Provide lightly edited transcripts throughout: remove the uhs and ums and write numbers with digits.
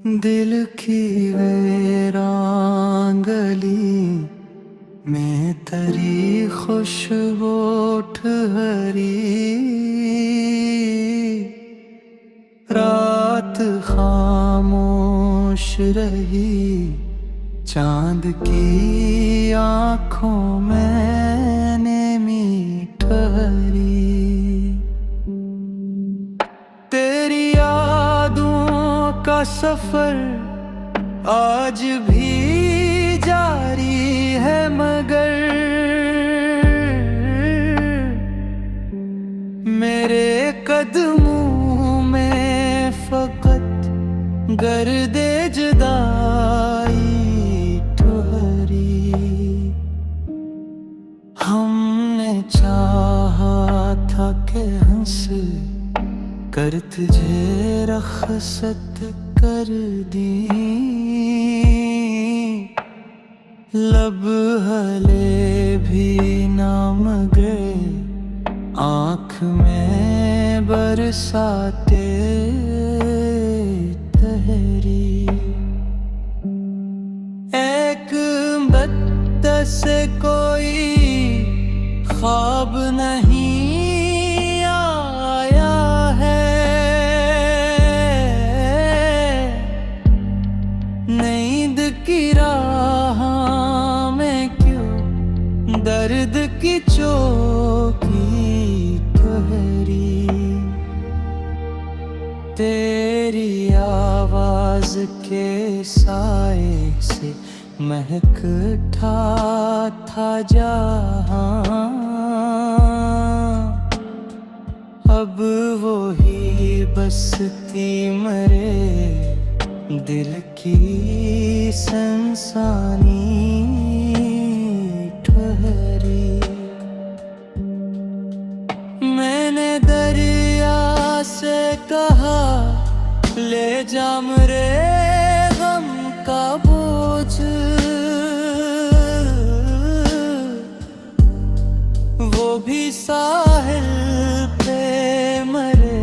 दिल की वीरान गली में तेरी खुशबू ठहरी। रात खामोश रही, चांद की आंखों में नेमी ठहरी। तेरी यादों का सफर आज भी जारी है, मगर मेरे कदमों में फकत गर्दे जुदाई ठहरी। हमने चाहा था कि हंस कर तुझे रखसत कर दी, लब हले भी नाम गए, आँख में बरसाते तहरी। एक बत्त से कोई ख्वाब नहीं आया है, नींद की राह में क्यों दर्द की चौकी ठहरी। तेरी आवाज के साए से महकता था जहां, अब वो ही बसती मरे दिल की सनसानी ठहरी। मैंने दरिया से कहा ले जा मेरे गम का बोझ, वो भी साहिल पे मरे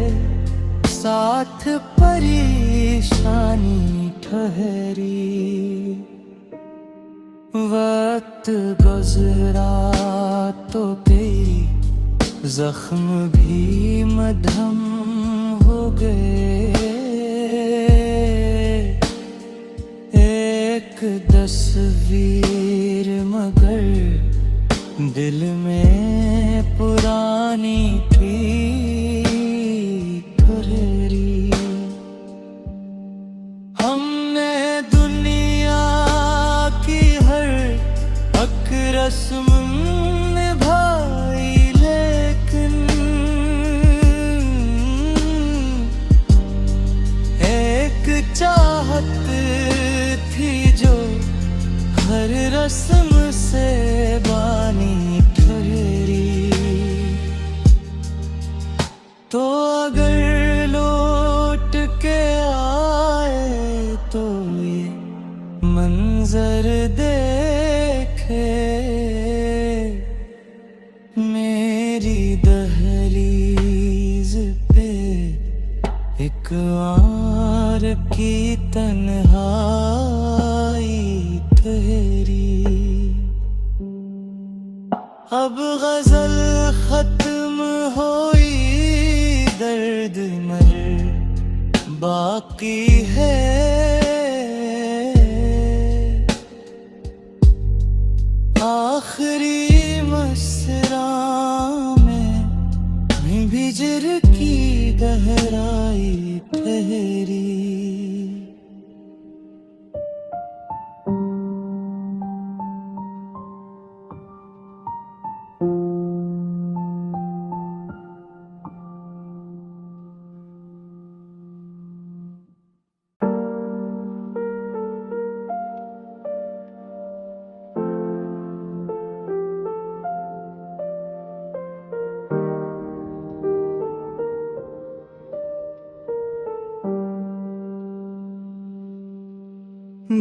साथ परेशानी ठहरी। वक्त गुजरा तो तेरी जख्म भी मधम हो गए, एक तस्वीर मगर दिल में पुरानी थी ठहरी। हमने दुनिया की हर हक रस्म निभाई, लेकिन एक चाहत थी जो हर रस्म से बानी ठहरी। तो अगर लौट के आए तो ये मंजर देखे, मेरी दहलीज पे एक आर की तन्हाई ठहरी। अब गजल खत्म हुई, दर्द मर बाकी है, आखिरी मसरा में बिजर की गहराई ठहरी।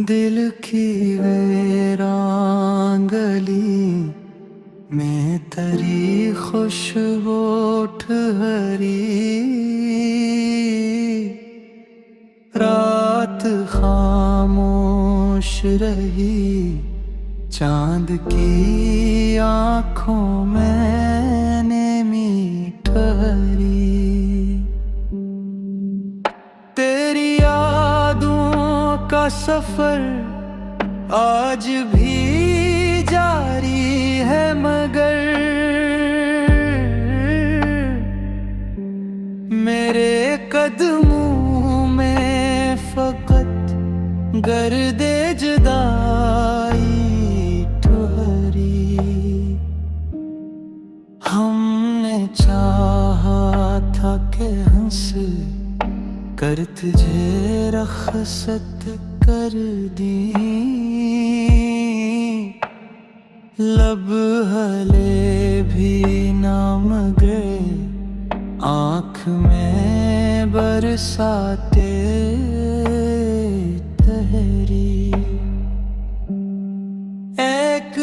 दिल की वीरान गली में तेरी खुशबू ठहरी। रात रही, चांद की आंखों मैंने मीट भरी। तेरी यादों का सफर आज भी जारी है, मगर मेरे कदमों में फकत गर्दे जुदाई ठहरी। हमने चाहा था कि हंस कर तुझे रखसत कर दी, लब हले भी नाम गए आँख में बरसाते तहरी। एक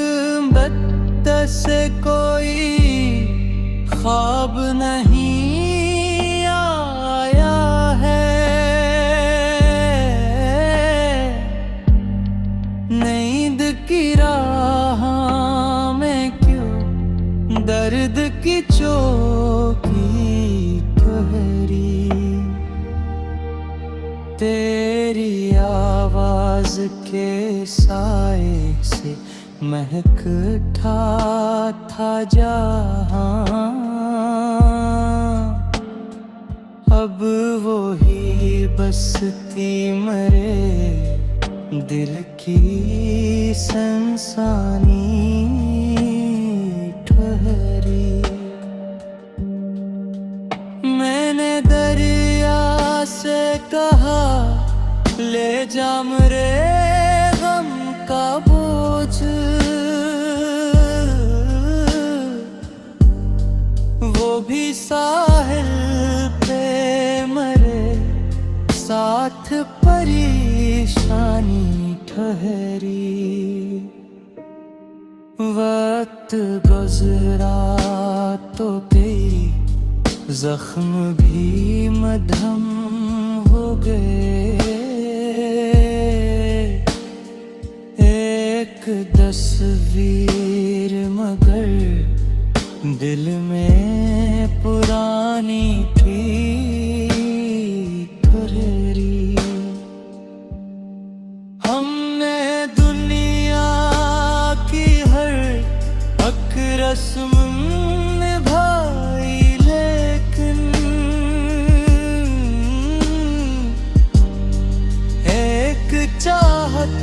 बत्त से कोई ख्वाब नहीं आया है, नींद की राह में क्यों दर्द की चौकी ठहरी। तेरी आवाज के साए से महकता था जहां, अब वो ही बसती मरे दिल की सनसानी ठहरी। मैंने दरिया से कहा ले जा मेरे गम का बोझ, वो भी साहिल पे मरे साथ परेशानी ठहरी। वक्त गुजरा तो तेरी जख्म भी मधम हो गए, एक तस्वीर मगर दिल में पुरानी थी ठहरी। हमने दुनिया की हर हक रस्म निभाई, लेकिन एक चाहत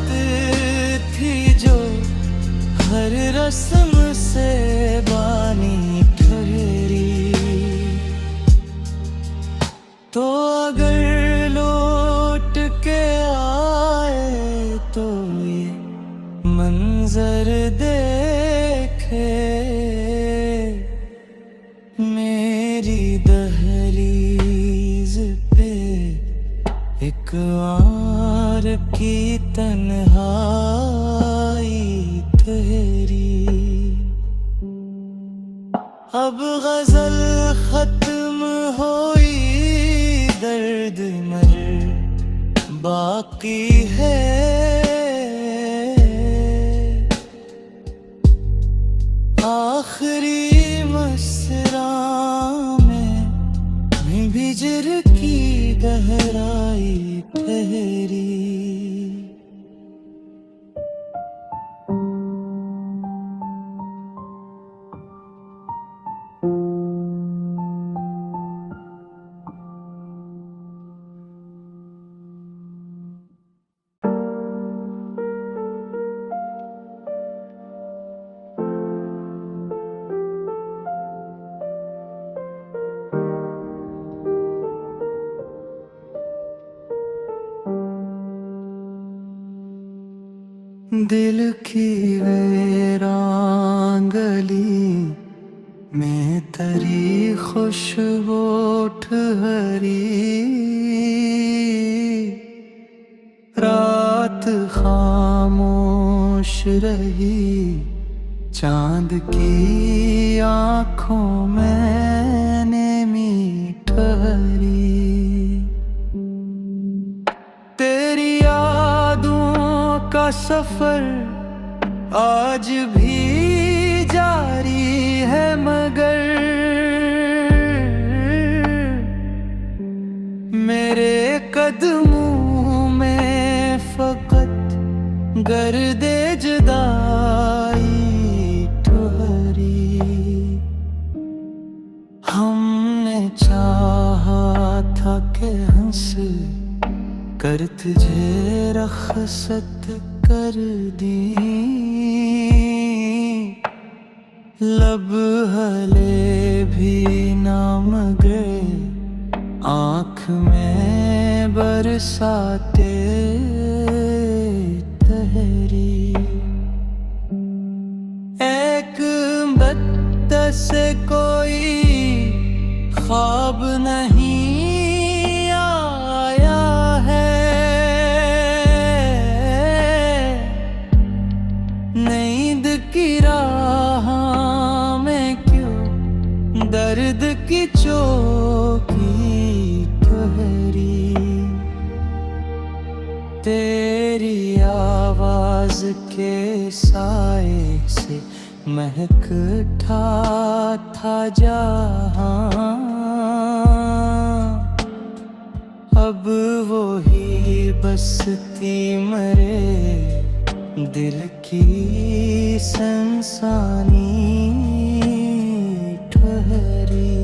थी जो हर रस्म से बानी ठहरी। तो अगर लौट के आए तो ये मंजर देखे, मेरी दहलीज पे एक आर की तन्हाई ठहरी। अब गजल खत्म हुई, दर्द मर बाकी है, आखिरी मसरा में बिजर की गहराई ठहरी। दिल की वीरान गली में तेरी खुशबू ठहरी। रात खामोश रही, चांद की आंखों मैंने मीट भरी। तेरी यादों का का सफर आज भी जारी है, मगर मेरे कदमों में फकत गर्दे जुदाई ठहरी। हमने चाहा था कि हंस कर तुझे रखसत कर दी, लब हले भी नाम गए आँख में बरसाते तहरी। एक बत्त से कोई ख्वाब नहीं आया है, नींद की राह में क्यों दर्द की चौकी ठहरी। तेरी आवाज के साए से महक उठा था जहां, अब वो ही बसती मरे दिल की सनसानी ठहरी।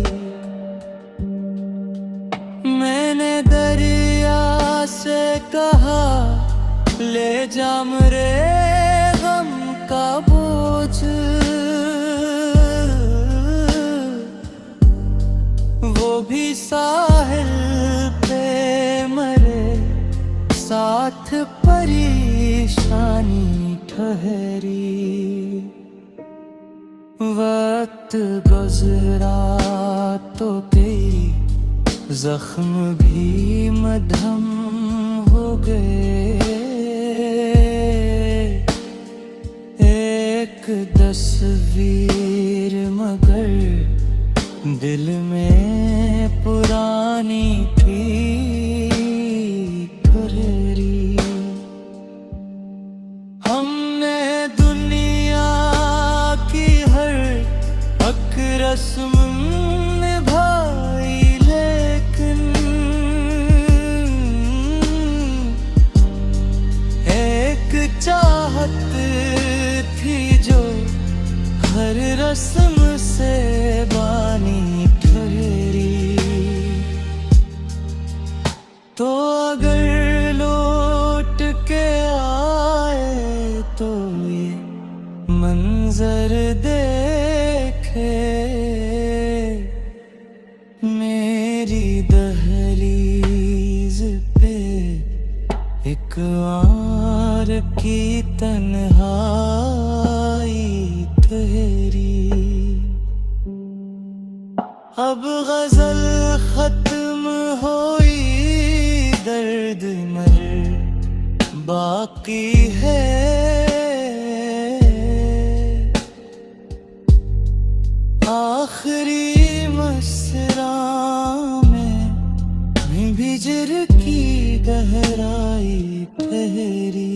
मैंने दरिया से कहा ले जा मेरे गम का बोझ, वो भी साहिल पे मरे साथ परेशानी ठहरी। वक्त गुजरा तो तेरी जख्म भी मधम हो गए, एक तस्वीर मगर दिल में पुरानी थी ठहरी। हमने दुनिया की हर हक रस्म निभाई, लेकिन एक चाहत थी जो हर रस्म से बानी ठहरी। तो अगर लौट के आए तो ये मंजर देखे, मेरी दहलीज पे एक आर की तन्हाई ठहरी। अब गजल खत्म हुई, दर्द मर बाकी है, आखिरी मसरा में बिजर की गहराई ठहरी।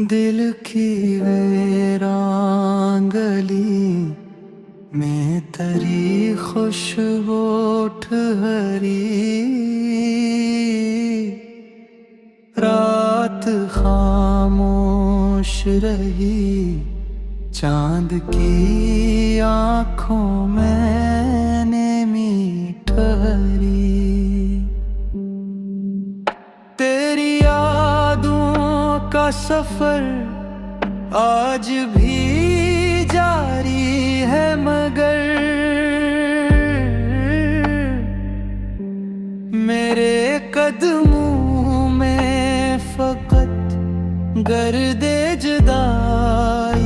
दिल की वीरान गली में तेरी खुशबू ठहरी। रात खामोश रही, चांद की आँखों में नेमी ठहरी। तेरी यादों का सफर आज भी जारी है, मगर मेरे कदमों में फकत गर्दे जुदाई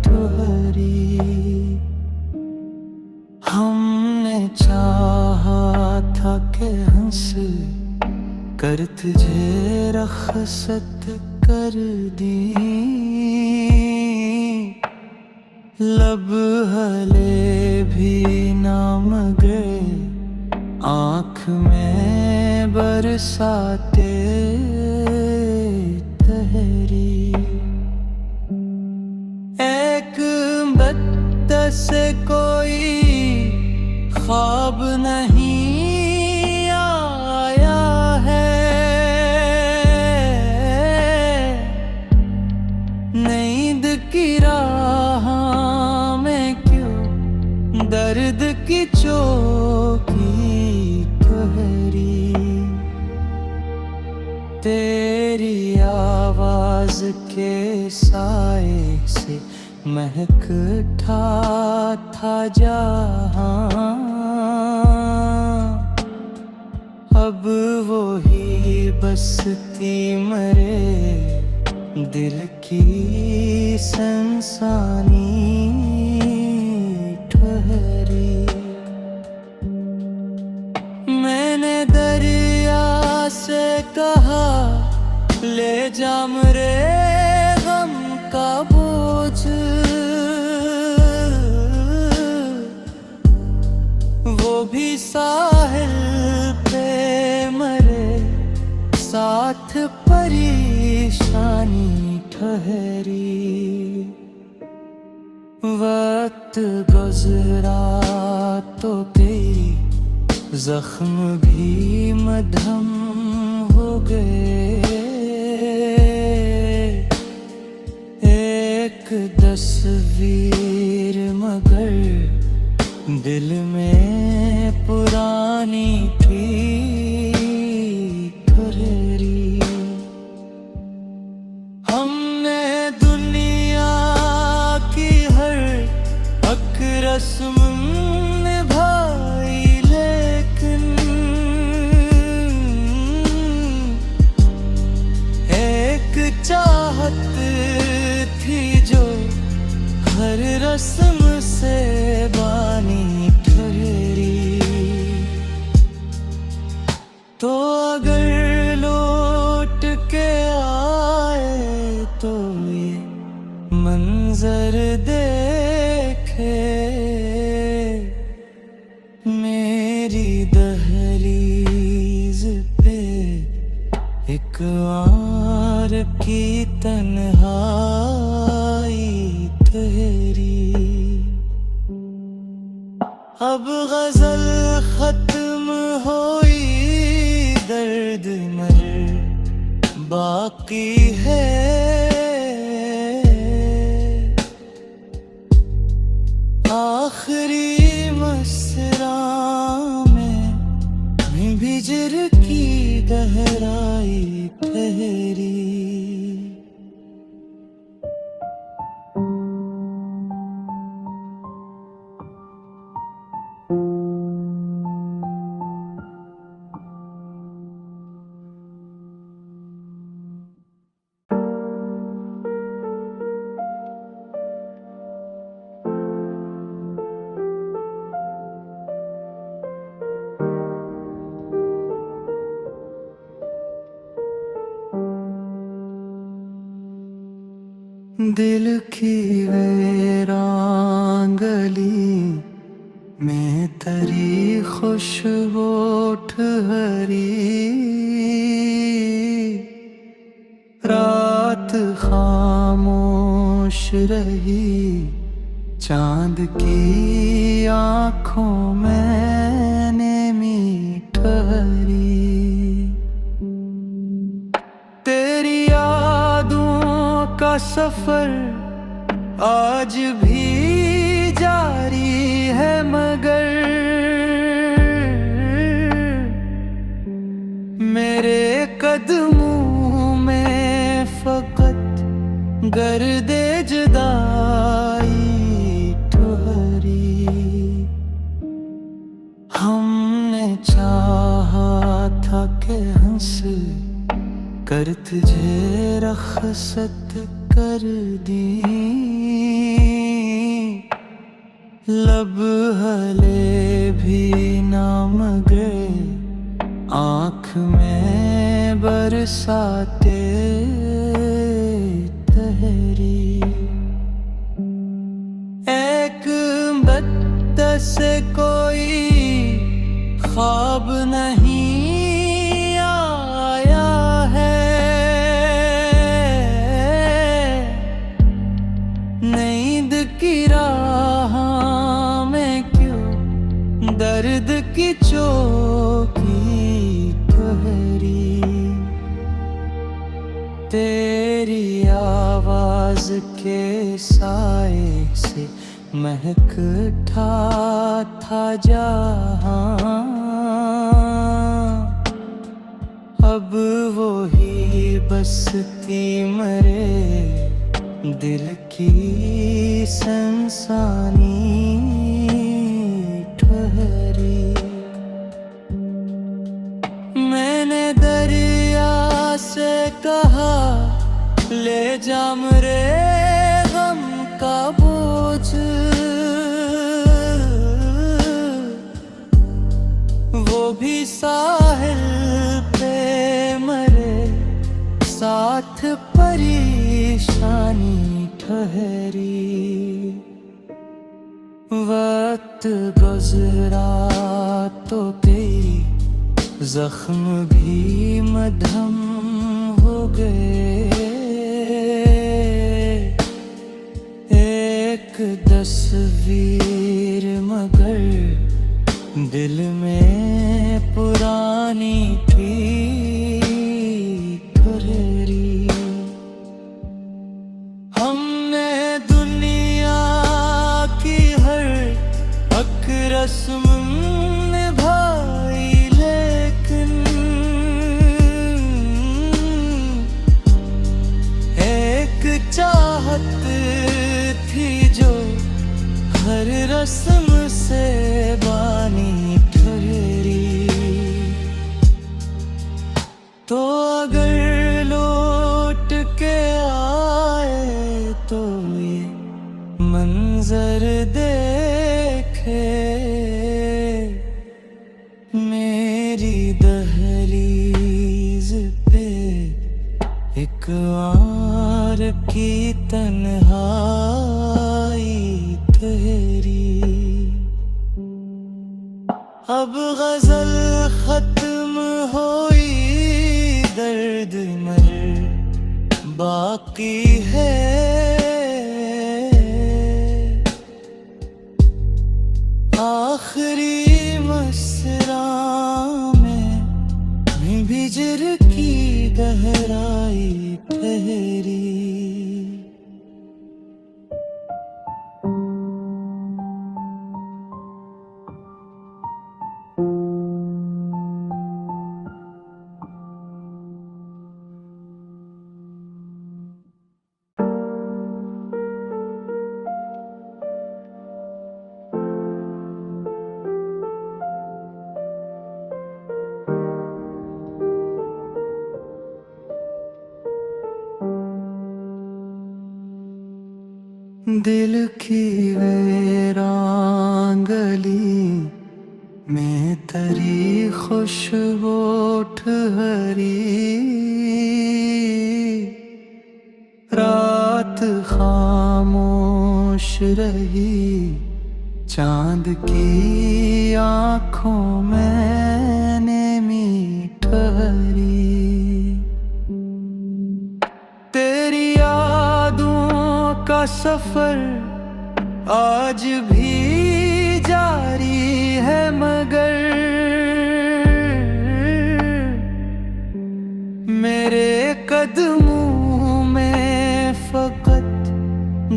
ठुहरी। हमने चाहा था कि हंस कर तुझे रखसत कर दी, लब हले भी नाम गए आँख में बरसाते तहरी। एक बत्त से कोई ख्वाब नहीं आया है, नींद की राह में क्यों दर्द की चौकी ठहरी। तेरी आवाज के साए से महकता था जहां, अब वो ही बसती मरे दिल की सनसानी ठहरी। मैंने दरिया से कहा ले जा मेरे गम का बोझ, वो भी साहिल पे मरे साथ परेशानी ठहरी। वक्त गुजरा तो तेरी जख्म भी मधम हो गए, एक तस्वीर मगर दिल में पुरानी थी ठहरी। हमने दुनिया की हर हक रस्म निभाई, लेकिन एक चाहत थी जो हर रस्म से बानी ठहरी। तो अगर लौट के आए तो ये मंजर देखे, मेरी दहलीज पे एक आर की तन्हाई ठहरी। अब गजल खत्म हुई, दर्द मर बाकी है, आखिरी मसरा में बिजर की गहराई ठहरी। दिल की वीरान गली में तेरी खुशबू ठहरी। रात खामोश रही, चांद की आँखों में नेमी ठहरी। तेरी यादों का सफर आज भी जारी है, मगर मेरे कदमों में फकत गर्दे जुदाई ठहरी। हमने चाहा था कि हंस कर तुझे रखसत कर दी। लब हले भी नाम गए, आँख में बरसाते तहरी। एक बत्त से कोई ख्वाब नहीं आया है, नींद की राह में क्यों दर्द की चौकी ठहरी। तेरी आवाज के साए से महकता था जहां, अब वो ही बसती मरे दिल की सनसानी ठहरी। मैंने दरिया से कहा ले जा मेरे गम का बोझ, वो भी साहिल पे मरे साथ परेशानी ठहरी। वक्त गुजरा तो तेरी जख्म भी मधम हो गए, एक तस्वीर मगर दिल में पुरानी थी ठहरी। हमने दुनिया की हर हक रस्म निभाई, लेकिन एक चाहत थी जो हर रस्म से बानी ठहरी। तो अगर लौट के आए तो ये मंजर देखे, मेरी दहलीज पे एक आर की तन्हाई ठहरी। अब गजल खत्म हुई, दर्द मर बाकी है, आखिरी मसरा में बिजर की गहराई ठहरी। दिल की वीरान गली में तेरी खुशबू ठहरी। रात खामोश रही, चांद की आँखों में नेमी ठहरी। तेरी यादों का सफर आज भी जारी है, मगर मेरे कदमों में फकत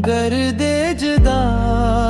गर्दे जुदाई